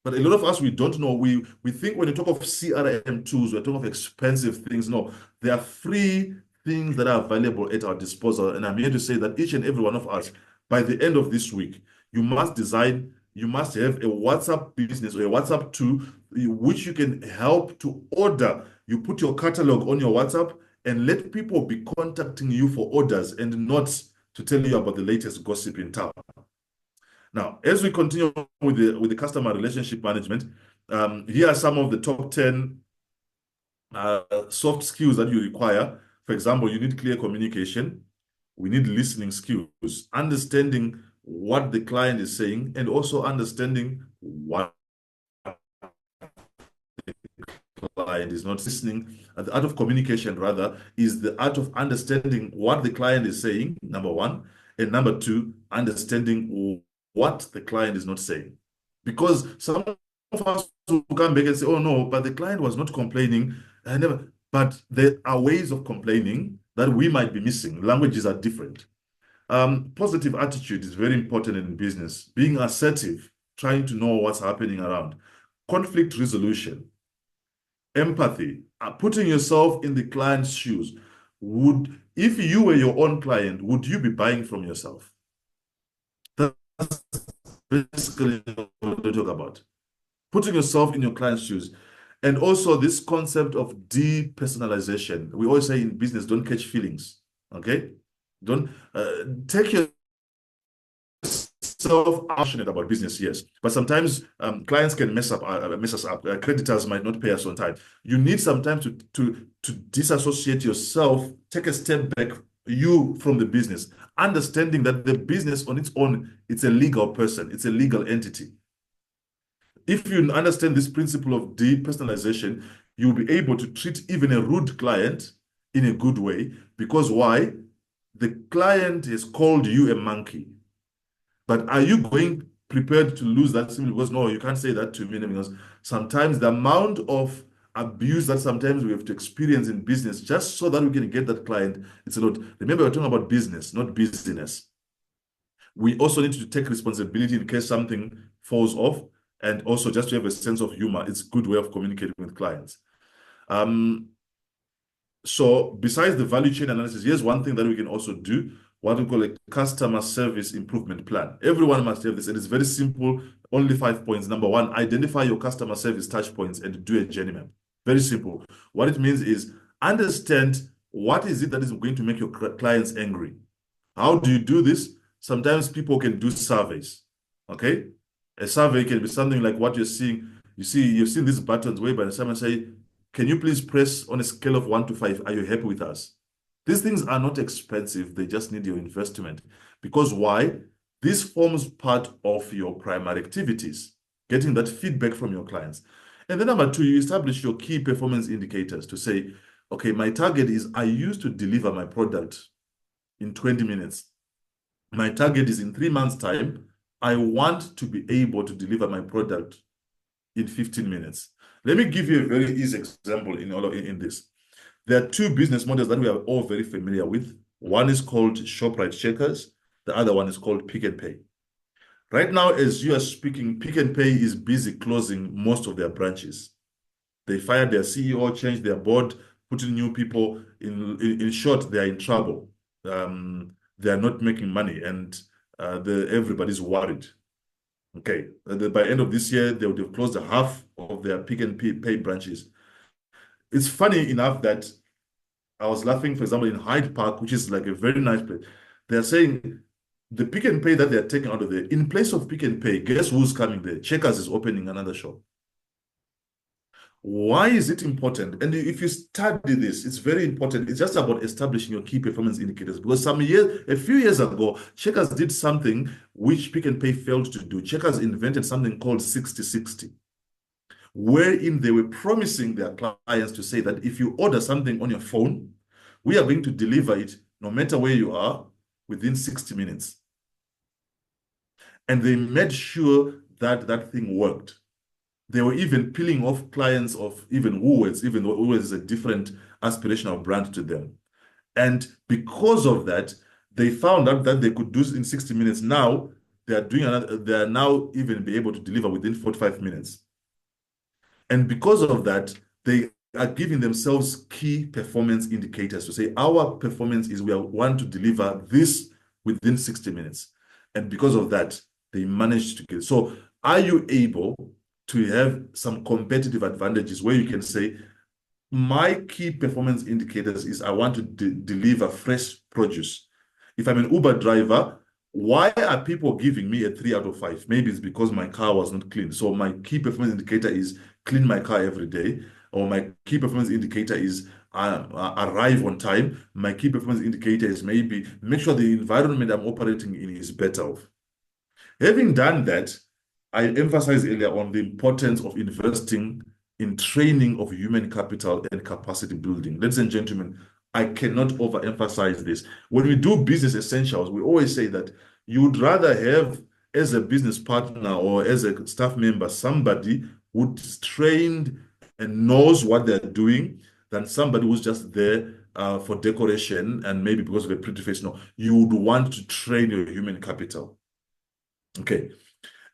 But a lot of us, we don't know. We think when you talk of CRM tools, we're talking of expensive things. No, they are free things that are available at our disposal. And I'm here to say that each and every one of us, by the end of this week, you must have a WhatsApp business or a WhatsApp tool which you can help to order. You put your catalog on your WhatsApp and let people be contacting you for orders and not to tell you about the latest gossip in town. Now, as we continue with the customer relationship management, here are some of the top 10 soft skills that you require. For example, you need clear communication. We need listening skills, understanding what the client is saying, and also understanding what the client is not listening. The art of communication, rather, is the art of understanding what the client is saying, number one, and number two, understanding what the client is not saying. Because some of us will come back and say, oh no, but the client was not complaining. But there are ways of complaining that we might be missing. Languages are different. Positive attitude is very important in business. Being assertive, trying to know what's happening around. Conflict resolution. Empathy, putting yourself in the client's shoes. If you were your own client, would you be buying from yourself? That's basically what we talk about. Putting yourself in your client's shoes. And also this concept of depersonalization. We always say in business, don't catch feelings, okay? Don't take yourself passionate about business, yes. But sometimes clients can mess us up. Creditors might not pay us on time. You need some time to disassociate yourself, take a step back, you from the business, understanding that the business on its own, it's a legal person, it's a legal entity. If you understand this principle of depersonalization, you'll be able to treat even a rude client in a good way. Because why? The client has called you a monkey. But are you prepared to lose that simply because, no, you can't say that to me? Because sometimes the amount of abuse that sometimes we have to experience in business just so that we can get that client, it's a lot. Remember, we're talking about business, not business. We also need to take responsibility in case something falls off. And also just to have a sense of humor. It's a good way of communicating with clients. So besides the value chain analysis, here's one thing that we can also do, what we call a customer service improvement plan. Everyone must have this, and it's very simple, only 5 points. Number one, identify your customer service touch points and do a journeyman. Very simple. What it means is understand what is it that is going to make your clients angry. How do you do this? Sometimes people can do surveys, okay? A survey can be something like what you're seeing. You've seen these buttons whereby someone say, can you please press on a scale of 1 to 5? Are you happy with us? These things are not expensive. They just need your investment. Because why? This forms part of your primary activities, getting that feedback from your clients. And then number two, you establish your key performance indicators to say, okay, my target is I used to deliver my product in 20 minutes. My target is in 3 months' time, I want to be able to deliver my product in 15 minutes. Let me give you a very easy example in this. There are two business models that we are all very familiar with. One is called ShopRite Checkers. The other one is called Pick and Pay. Right now, as you are speaking, Pick and Pay is busy closing most of their branches. They fired their CEO, changed their board, put in new people. In short, they are in trouble. They are not making money, and everybody's worried. Okay, by end of this year, they would have closed half of their Pick and Pay branches. It's funny enough that I was laughing, for example, in Hyde Park, which is like a very nice place. They're saying the Pick and Pay that they're taking out of there, in place of Pick and Pay, guess who's coming there? Checkers is opening another shop. Why is it important? And if you study this, it's very important. It's just about establishing your key performance indicators. Because a few years ago, Checkers did something which Pick and Pay failed to do. Checkers invented something called 60-60, wherein they were promising their clients to say that if you order something on your phone, we are going to deliver it no matter where you are, within 60 minutes. And they made sure that that thing worked. They were even peeling off clients of even Woolworths, even though Woolworths is a different aspirational brand to them. And because of that, they found out that they could do it in 60 minutes. Now they are doing another, they are now even be able to deliver within 45 minutes. And because of that, they are giving themselves key performance indicators to say our performance is we want to deliver this within 60 minutes. And because of that, they managed to get it. So are you able to have some competitive advantages where you can say, my key performance indicators is I want to deliver fresh produce. If I'm an Uber driver, why are people giving me a 3 out of 5? Maybe it's because my car was not clean. So my key performance indicator is clean my car every day. Or my key performance indicator is arrive on time. My key performance indicator is maybe make sure the environment I'm operating in is better off. Having done that, I emphasized earlier on the importance of investing in training of human capital and capacity building. Ladies and gentlemen, I cannot overemphasize this. When we do business essentials, we always say that you'd rather have, as a business partner or as a staff member, somebody who's trained and knows what they're doing than somebody who's just there for decoration and maybe because of a pretty face. No, you would want to train your human capital. Okay.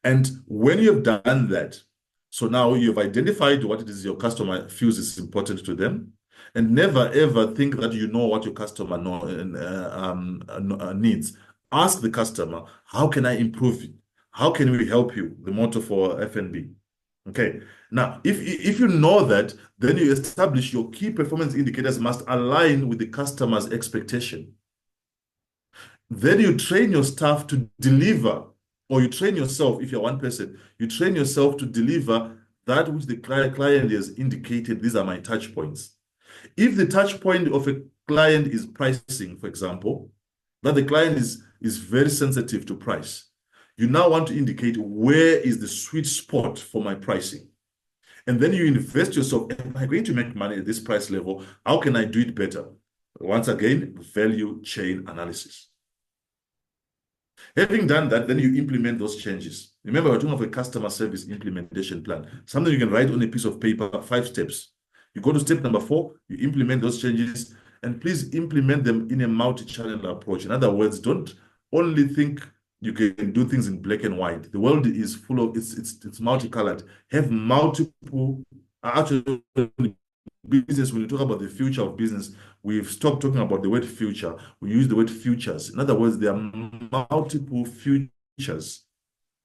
And when you've done that, so now you've identified what it is your customer feels is important to them, and never ever think that you know what your customer needs. Ask the customer, how can I improve it? How can we help you? The motto for F&B. Okay. Now, if you know that, then you establish your key performance indicators must align with the customer's expectation. Then you train your staff to deliver, or you train yourself, if you're one person, you train yourself to deliver that which the client has indicated, these are my touch points. If the touch point of a client is pricing, for example, that the client is very sensitive to price, you now want to indicate where is the sweet spot for my pricing. And then you invest yourself, am I going to make money at this price level? How can I do it better? Once again, value chain analysis. Having done that, then you implement those changes. Remember, we're talking of a customer service implementation plan, something you can write on a piece of paper, 5 steps. You go to step number 4, you implement those changes, and please implement them in a multi-channel approach. In other words, don't only think you can do things in black and white. The world is full of, it's multicolored. Have multiple, actually, business, when you talk about the future of business, we've stopped talking about the word future. We use the word futures. In other words, there are multiple futures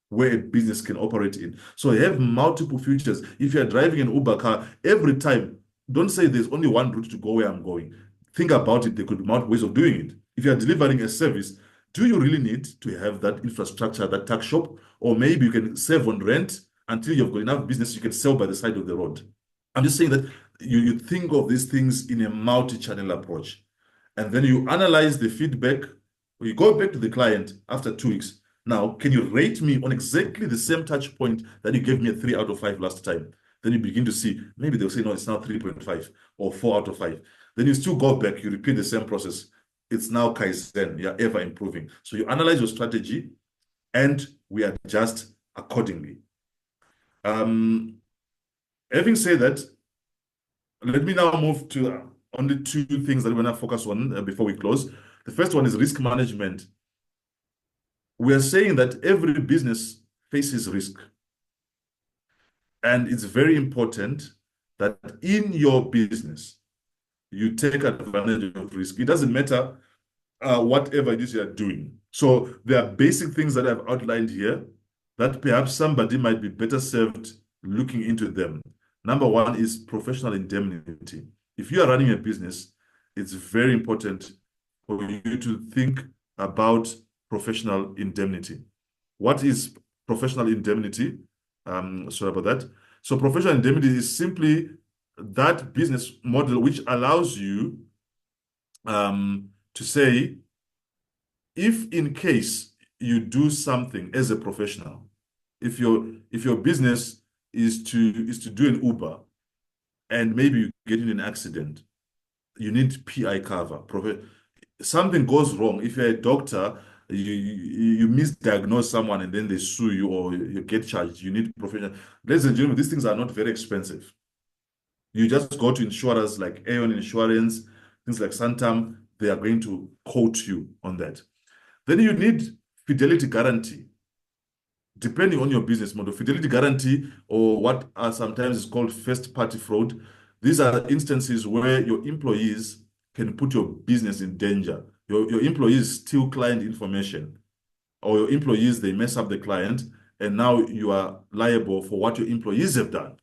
where a business can operate in. So you have multiple futures. If you're driving an Uber car, every time, don't say there's only one route to go where I'm going. Think about it. There could be multiple ways of doing it. If you're delivering a service, do you really need to have that infrastructure, that tuck shop? Or maybe you can save on rent until you've got enough business you can sell by the side of the road. I'm just saying that you think of these things in a multi-channel approach. And then you analyze the feedback. You go back to the client after 2 weeks. Now, can you rate me on exactly the same touch point that you gave me a 3 out of 5 last time? Then you begin to see, maybe they'll say, no, it's now 3.5 or 4 out of 5. Then you still go back, you repeat the same process. It's now Kaizen, you're ever improving. So you analyze your strategy and we adjust accordingly. Having said that, let me now move to only 2 things that we're going to focus on before we close. The first one is risk management. We are saying that every business faces risk. And it's very important that in your business, you take advantage of risk. It doesn't matter whatever it is you're doing. So there are basic things that I've outlined here that perhaps somebody might be better served looking into them. Number 1 is professional indemnity. If you are running a business, it's very important for you to think about professional indemnity. What is professional indemnity? Sorry about that. So professional indemnity is simply that business model which allows you to say, if in case you do something as a professional, if your business is to do an Uber and maybe you get in an accident, you need PI cover. something goes wrong. If you're a doctor, you misdiagnose someone and then they sue you or you get charged. You need professional. Ladies and gentlemen, these things are not very expensive. You just go to insurers like Aon Insurance, things like Santam, they are going to quote you on that. Then you need fidelity guarantee. Depending on your business model, fidelity guarantee or what are sometimes is called first party fraud. These are instances where your employees can put your business in danger. Your employees steal client information, or your employees, they mess up the client, and now you are liable for what your employees have done.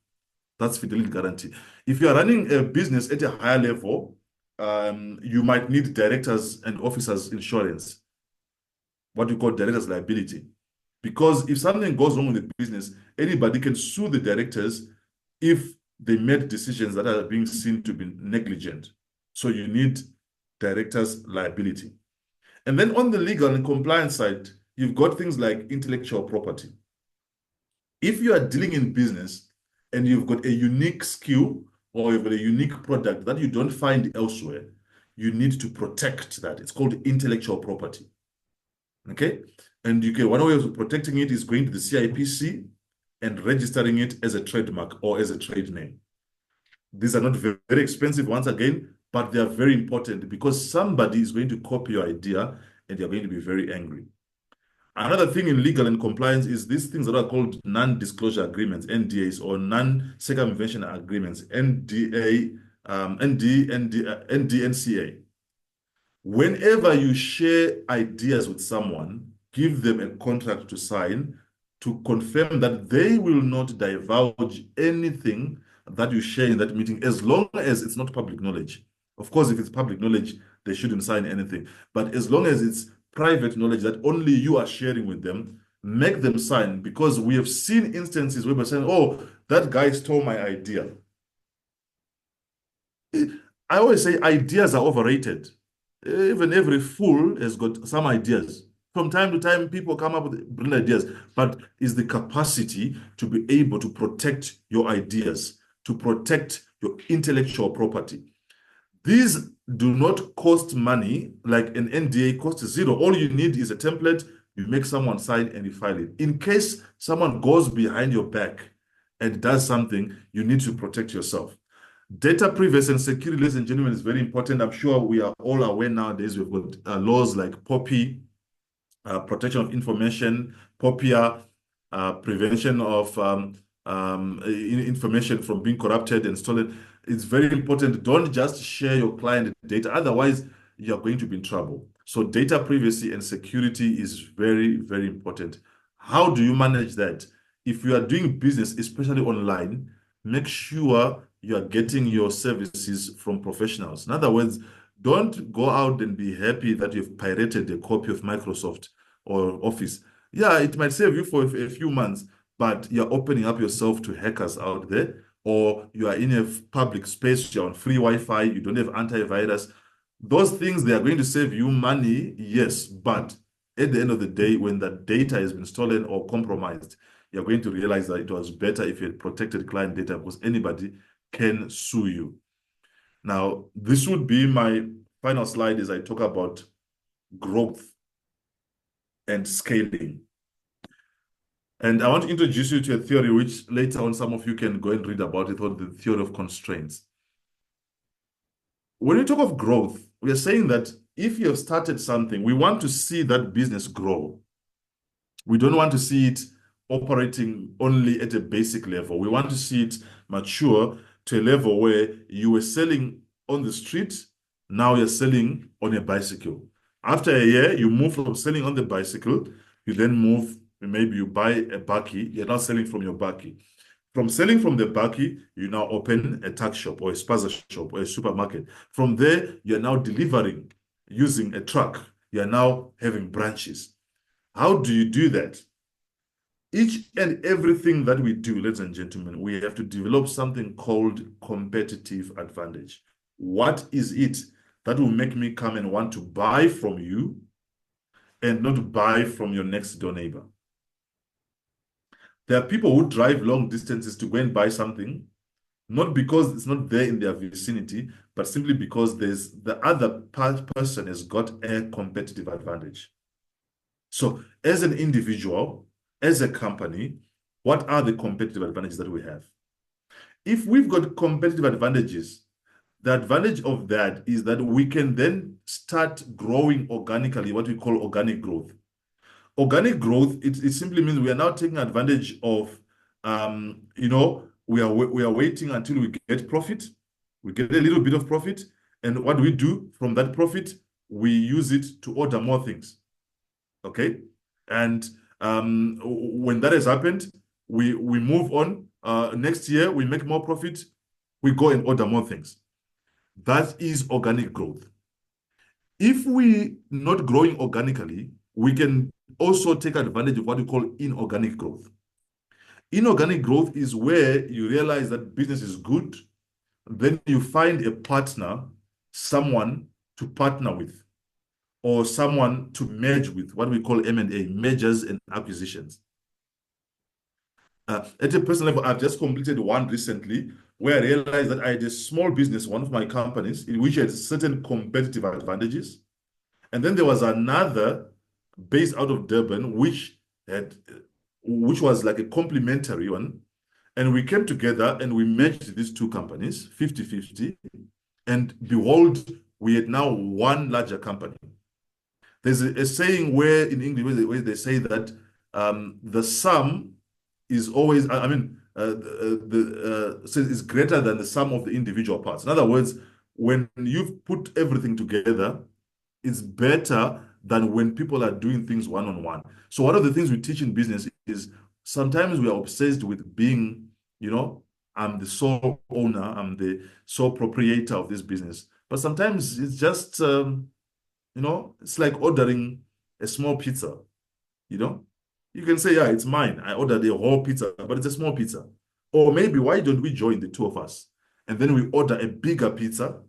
That's fidelity guarantee. If you are running a business at a higher level, you might need directors and officers insurance, what you call directors liability. Because if something goes wrong with the business, anybody can sue the directors if they made decisions that are being seen to be negligent. So you need directors liability. And then on the legal and compliance side, you've got things like intellectual property. If you are dealing in business and you've got a unique skill or you've got a unique product that you don't find elsewhere, you need to protect that. It's called intellectual property. Okay? And you can, one way of protecting it is going to the CIPC and registering it as a trademark or as a trade name. These are not very, very expensive once again, but they are very important because somebody is going to copy your idea and you're going to be very angry. Another thing in legal and compliance is these things that are called non-disclosure agreements, NDAs, or non-circumvention agreements, NDNCA. Whenever you share ideas with someone, give them a contract to sign to confirm that they will not divulge anything that you share in that meeting as long as it's not public knowledge. Of course, if it's public knowledge, they shouldn't sign anything. But as long as it's private knowledge that only you are sharing with them, make them sign, because we have seen instances where we're saying, oh, that guy stole my idea. I always say ideas are overrated. Even every fool has got some ideas. From time to time, people come up with brilliant ideas, but is the capacity to be able to protect your ideas, to protect your intellectual property. These do not cost money, like an NDA costs zero. All you need is a template, you make someone sign and you file it. In case someone goes behind your back and does something, you need to protect yourself. Data privacy and security, ladies and gentlemen, is very important. I'm sure we are all aware nowadays. We've got laws like POPI, protection of information, POPIA, prevention of information from being corrupted and stolen. It's very important. Don't just share your client data. Otherwise, you're going to be in trouble. So data privacy and security is very, very important. How do you manage that? If you are doing business, especially online, make sure you are getting your services from professionals. In other words, don't go out and be happy that you've pirated a copy of Microsoft or Office. Yeah, it might save you for a few months, but you're opening up yourself to hackers out there, or you are in a public space, you're on free Wi-Fi, you don't have antivirus. Those things, they are going to save you money, yes, but at the end of the day, when that data has been stolen or compromised, you're going to realize that it was better if you had protected client data, because anybody can sue you. Now, this would be my final slide as I talk about growth and scaling. And I want to introduce you to a theory which later on some of you can go and read about it, called the theory of constraints. When we talk of growth, we are saying that if you have started something, we want to see that business grow. We don't want to see it operating only at a basic level. We want to see it mature to a level where you were selling on the street, now you're selling on a bicycle. After a year, you move from selling on the bicycle, you then move, maybe you buy a bakkie, you're now selling from your bakkie. From selling from the bakkie, you now open a tuck shop or a spaza shop or a supermarket. From there, you're now delivering using a truck. You're now having branches. How do you do that? Each and everything that we do, ladies and gentlemen, we have to develop something called competitive advantage. What is it that will make me come and want to buy from you and not buy from your next door neighbor? There are people who drive long distances to go and buy something, not because it's not there in their vicinity, but simply because there's the other person has got a competitive advantage. So as an individual, as a company, what are the competitive advantages that we have? If we've got competitive advantages, the advantage of that is that we can then start growing organically, what we call organic growth. Organic growth, it simply means we are now taking advantage of, we are waiting until we get profit. We get a little bit of profit. And what do we do from that profit? We use it to order more things. Okay. And when that has happened, we move on. Next year, we make more profit. We go and order more things. That is organic growth. If we not growing organically, we can also take advantage of what we call inorganic growth. Inorganic growth is where you realize that business is good, then you find a partner, someone to partner with, or someone to merge with, what we call M&A, mergers and acquisitions. At a personal level, I've just completed one recently where I realized that I had a small business, one of my companies, in which had certain competitive advantages. And then there was another based out of Durban, which was like a complementary one. And we came together and we merged these two companies, 50-50. And behold, we had now one larger company. There's a saying where in English where they say that the sum is always, is greater than the sum of the individual parts. In other words, when you've put everything together, it's better than when people are doing things one-on-one. So one of the things we teach in business is sometimes we are obsessed with being, I'm the sole owner, I'm the sole proprietor of this business. But sometimes it's just, it's like ordering a small pizza, You can say, yeah, it's mine. I ordered a whole pizza, but it's a small pizza. Or maybe why don't we join the two of us? And then we order a bigger pizza.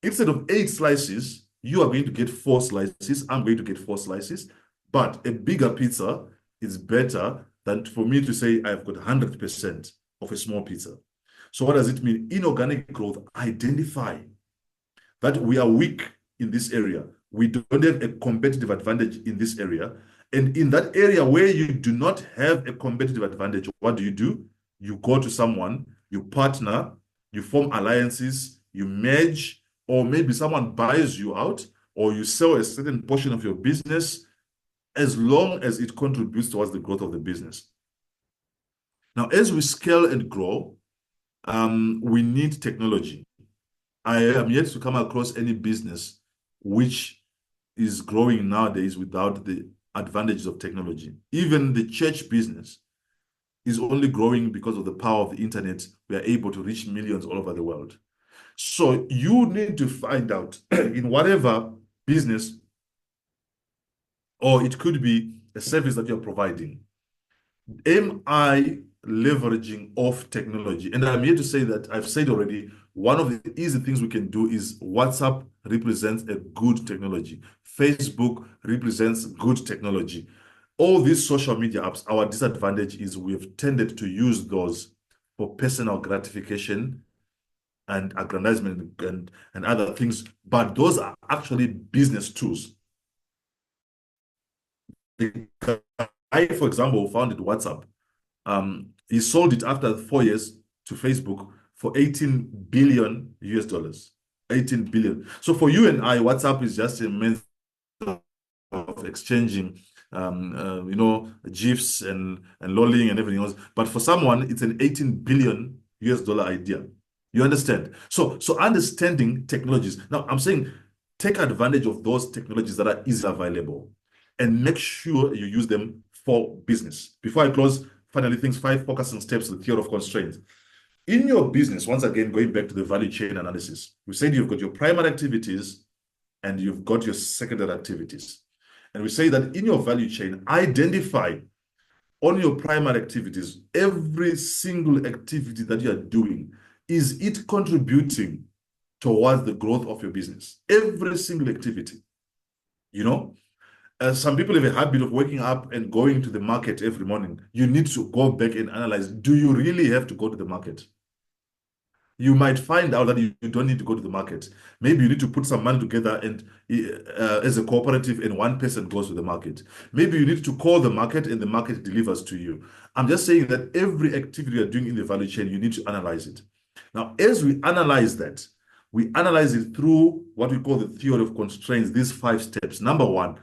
Instead of 8 slices, you are going to get 4 slices. I'm going to get 4 slices. But a bigger pizza is better than for me to say I've got 100% of a small pizza. So what does it mean? Inorganic growth, identify that we are weak in this area. We don't have a competitive advantage in this area. And in that area where you do not have a competitive advantage, what do? You go to someone, you partner, you form alliances, you merge, or maybe someone buys you out, or you sell a certain portion of your business, as long as it contributes towards the growth of the business. Now, as we scale and grow, we need technology. I am yet to come across any business which is growing nowadays without the advantages of technology. Even the church business is only growing because of the power of the internet. We are able to reach millions all over the world. So you need to find out in whatever business, or it could be a service that you're providing, am I leveraging off technology? And I'm here to say that I've said already, one of the easy things we can do is WhatsApp represents a good technology. Facebook represents good technology. All these social media apps, our disadvantage is we've tended to use those for personal gratification and aggrandizement and other things, but those are actually business tools. The guy, for example, who founded WhatsApp, he sold it after 4 years to Facebook for $18 billion US. 18 billion. So for you and I, WhatsApp is just a method of exchanging GIFs and lolling and everything else. But for someone, it's an $18 billion US idea. You understand? So understanding technologies. Now, I'm saying take advantage of those technologies that are easily available and make sure you use them for business. Before I close, finally, 5 focus and steps, the theory of constraints. In your business, once again, going back to the value chain analysis, we said you've got your primary activities and you've got your secondary activities. And we say that in your value chain, identify on your primary activities, every single activity that you are doing, is it contributing towards the growth of your business? Every single activity. Some people have a habit of waking up and going to the market every morning. You need to go back and analyze, do you really have to go to the market? You might find out that you don't need to go to the market. Maybe you need to put some money together and as a cooperative, and one person goes to the market. Maybe you need to call the market and the market delivers to you. I'm just saying that every activity you're doing in the value chain, you need to analyze it. Now, as we analyze that, we analyze it through what we call the theory of constraints, these 5 steps. Number one,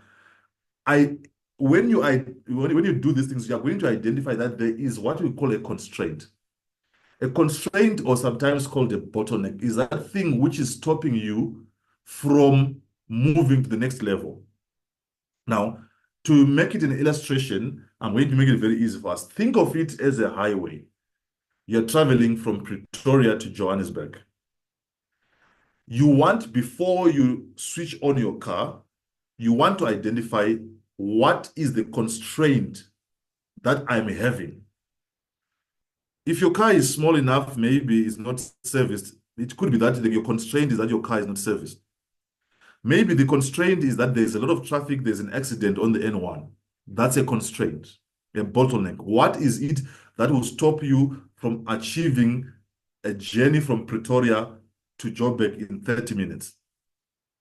when you do these things, you are going to identify that there is what we call a constraint. A constraint, or sometimes called a bottleneck, is that thing which is stopping you from moving to the next level. Now, to make it an illustration, I'm going to make it very easy for us. Think of it as a highway. You're traveling from Pretoria to Johannesburg. You want, before you switch on your car, you want to identify what is the constraint that I'm having. If your car is small enough, maybe it's not serviced. It could be that your constraint is that your car is not serviced. Maybe the constraint is that there's a lot of traffic, there's an accident on the N1. That's a constraint, a bottleneck. What is it that will stop you from achieving a journey from Pretoria to Joburg in 30 minutes?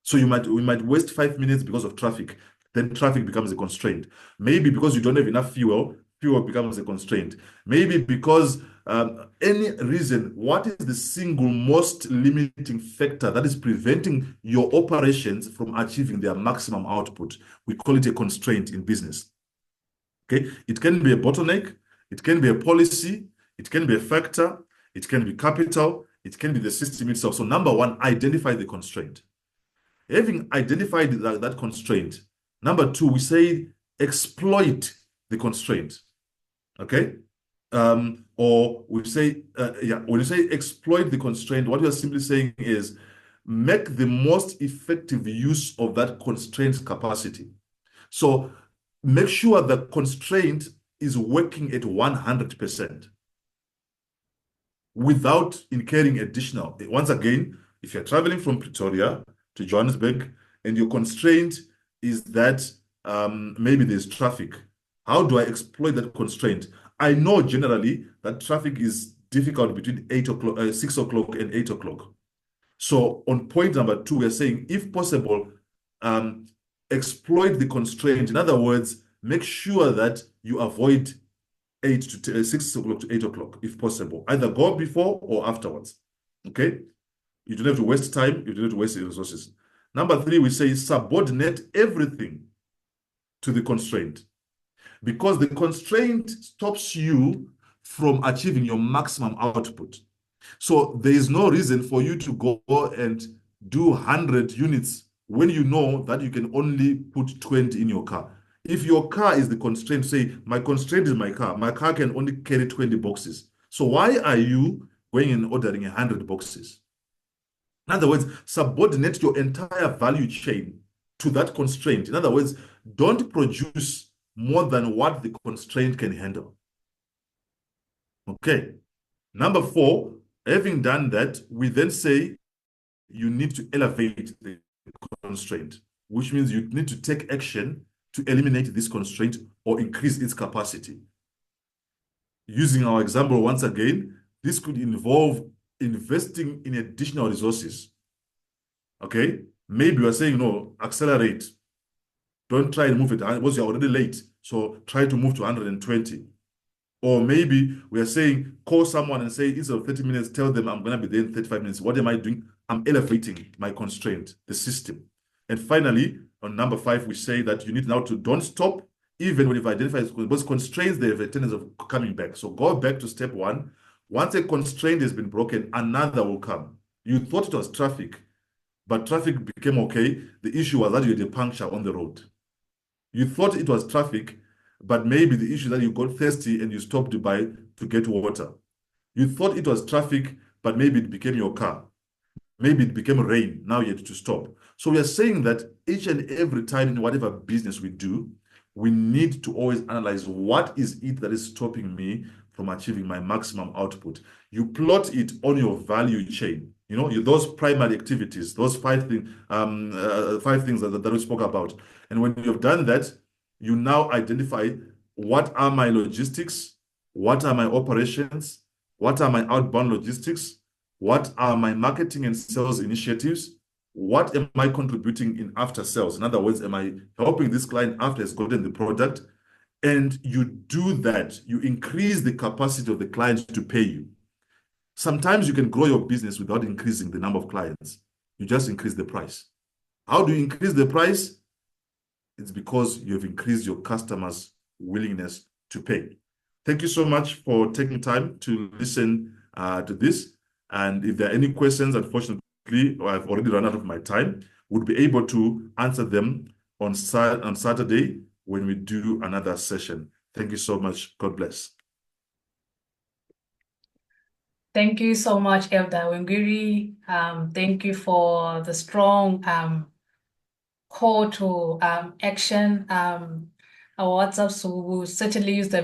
So we might waste 5 minutes because of traffic. Then traffic becomes a constraint. Maybe because you don't have enough fuel becomes a constraint. Maybe because any reason, what is the single most limiting factor that is preventing your operations from achieving their maximum output? We call it a constraint in business. Okay, it can be a bottleneck, it can be a policy, it can be a factor, it can be capital, it can be the system itself. So number one, identify the constraint. Having identified that constraint, number two, we say exploit the constraint. Okay? Or we say, when you say exploit the constraint, what you're simply saying is make the most effective use of that constraint capacity. So make sure the constraint is working at 100% without incurring additional. Once again, if you're traveling from Pretoria to Johannesburg and your constraint is that maybe there's traffic, how do I exploit that constraint? I know generally that traffic is difficult between 6 o'clock and 8 o'clock. So on point number two, we're saying, if possible, exploit the constraint. In other words, make sure that you avoid 6 o'clock to 8 o'clock, if possible. Either go before or afterwards. Okay? You don't have to waste time. You don't have to waste resources. Number three, we say subordinate everything to the constraint, because the constraint stops you from achieving your maximum output. So there is no reason for you to go and do 100 units when you know that you can only put 20 in your car. If your car is the constraint, say, my constraint is my car can only carry 20 boxes. So why are you going and ordering 100 boxes? In other words, subordinate your entire value chain to that constraint. In other words, don't produce more than what the constraint can handle. Okay. Number four, having done that, we then say you need to elevate the constraint, which means you need to take action to eliminate this constraint or increase its capacity. Using our example once again, this could involve investing in additional resources. Okay? Maybe you are saying, no, accelerate. Don't try and move it because you're already late. So try to move to 120. Or maybe we are saying, call someone and say, instead of 30 minutes, tell them I'm going to be there in 35 minutes. What am I doing? I'm elevating my constraint, the system. And finally, on number five, we say that you need now to don't stop, even when you've identified those constraints, they have a tendency of coming back. So go back to step one. Once a constraint has been broken, another will come. You thought it was traffic, but traffic became okay. The issue was that you had a puncture on the road. You thought it was traffic, but maybe the issue that you got thirsty and you stopped to get water. You thought it was traffic, but maybe it became your car. Maybe it became rain. Now you had to stop. So we are saying that each and every time in whatever business we do, we need to always analyze what is it that is stopping me from achieving my maximum output. You plot it on your value chain. You know, those primary activities, those five things that we spoke about. And when you've done that, you now identify what are my logistics, what are my operations, what are my outbound logistics, What are my marketing and sales initiatives? What am I contributing in after sales? In other words, am I helping this client after has gotten the product? And you do that, you increase the capacity of the client to pay you. Sometimes you can grow your business without increasing the number of clients. You just increase the price. How do you increase the price? It's because you have increased your customers' willingness to pay. Thank you so much for taking time to listen to this. And if there are any questions, unfortunately, I've already run out of my time, we'll be able to answer them on Saturday when we do another session. Thank you so much. God bless. Thank you so much, Elder Hwingwiri. Thank you for the strong call to action. Our WhatsApps will certainly use them